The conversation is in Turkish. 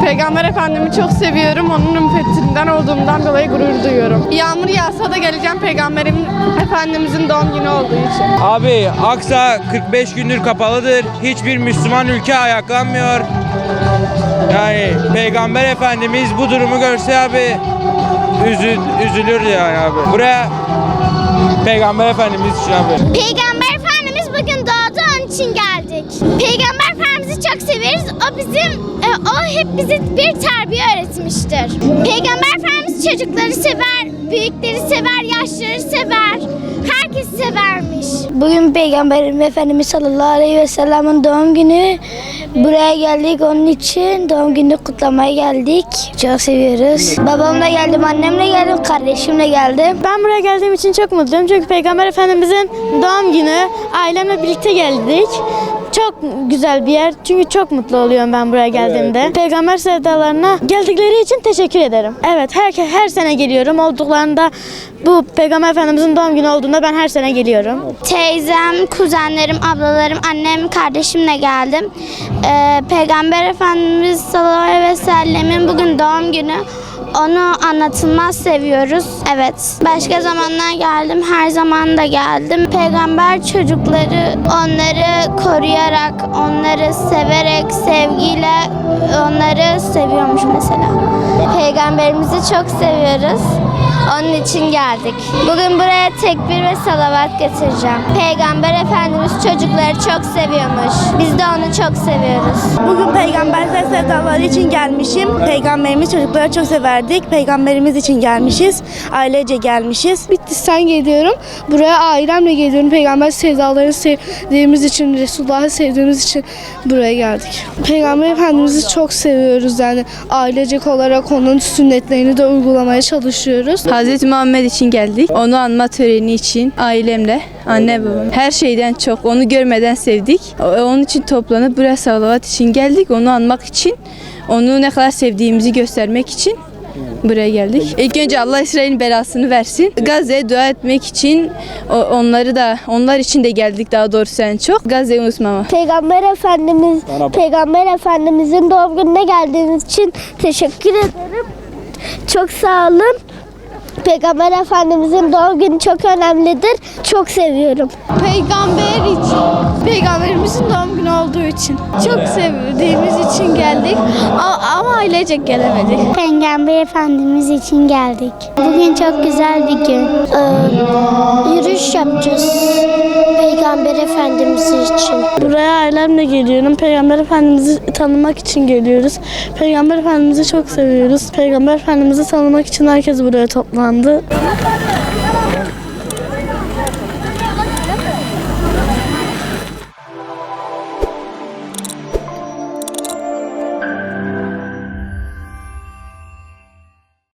Peygamber Efendim'i çok seviyorum. Onun ümmetinden olduğumdan dolayı gurur duyuyorum. Yağmur yağsa da geleceğim Peygamberim Efendimizin doğum günü olduğu için. Abi Aksa 45 gündür kapalıdır. Hiçbir Müslüman ülke ayaklanmıyor. Yani Peygamber Efendimiz bu durumu görse abi üzülürdü yani abi. Buraya Peygamber Efendimiz için abi. Peygamber Efendimiz bugün doğdu, onun için geldik. Peygamber Efendimiz'i çok severiz. O hep bize bir terbiye öğretmiştir. Peygamber Efendimiz çocukları sever, büyükleri sever, yaşlıları sever. Herkes severmiş. Bugün Peygamber Efendimiz sallallahu aleyhi ve sellem'in doğum günü. Buraya geldik, onun için doğum günü kutlamaya geldik. Çok seviyoruz. Babamla geldim, annemle geldim, kardeşimle geldim. Ben buraya geldiğim için çok mutluyum. Çünkü Peygamber Efendimizin doğum günü, ailemle birlikte geldik. Çok güzel bir yer. Çünkü çok mutlu oluyorum ben buraya geldiğimde. Evet. Peygamber sevdalarına geldikleri için teşekkür ederim. Evet, her sene geliyorum. Olduklarında bu Peygamber Efendimizin doğum günü olduğunda ben her sene geliyorum. Teyzem, kuzenlerim, ablalarım, annem, kardeşimle geldim. Peygamber Efendimiz sallallahu aleyhi ve sellemin bugün doğum günü. Onu anlatılmaz seviyoruz. Evet. Başka zamanlar geldim. Her zaman da geldim. Peygamber çocukları onları koruyarak, onları severek, sevgiyle onları seviyormuş mesela. Peygamberimizi çok seviyoruz. Onun için geldik. Bugün buraya tekbir ve salavat getireceğim. Peygamber Efendimiz çocukları çok seviyormuş. Biz de onu çok seviyoruz. Bugün peygamber sevdaları için gelmişim. Peygamberimiz çocukları çok severdik. Peygamberimiz için gelmişiz. Ailece gelmişiz. Bitlis'ten geliyorum. Buraya ailemle geliyorum. Peygamber sevdalarını sevdiğimiz için, Resulullah'ı sevdiğimiz için buraya geldik. Peygamber Efendimiz'i çok seviyoruz. Yani ailecek olarak onun sünnetlerini de uygulamaya çalışıyoruz. Hazreti Muhammed için geldik. Onu anma töreni için ailemle, anne babam her şeyden çok onu görmeden sevdik. Onun için toplanıp buraya salavat için geldik. Onu anmak için, onu ne kadar sevdiğimizi göstermek için buraya geldik. İlk önce Allah İsrail'in belasını versin. Gazze'ye dua etmek için onlar için de geldik daha doğrusu en çok. Gazze'yi unutmama. Peygamber Efendimizin doğum gününe geldiğiniz için teşekkür ederim. Çok sağ olun. Peygamber Efendimizin doğum günü çok önemlidir. Çok seviyorum. Peygamberimizin doğum günü olduğu için. Çok sevdiğimiz için geldik ama ailecek gelemedik. Peygamber Efendimiz için geldik. Bugün çok güzel bir gün. Yürüyüş yapacağız. Peygamber Efendimiz için. Buraya ailemle geliyorum. Peygamber Efendimiz'i tanımak için geliyoruz. Peygamber Efendimiz'i çok seviyoruz. Peygamber Efendimiz'i tanımak için herkes buraya toplandı.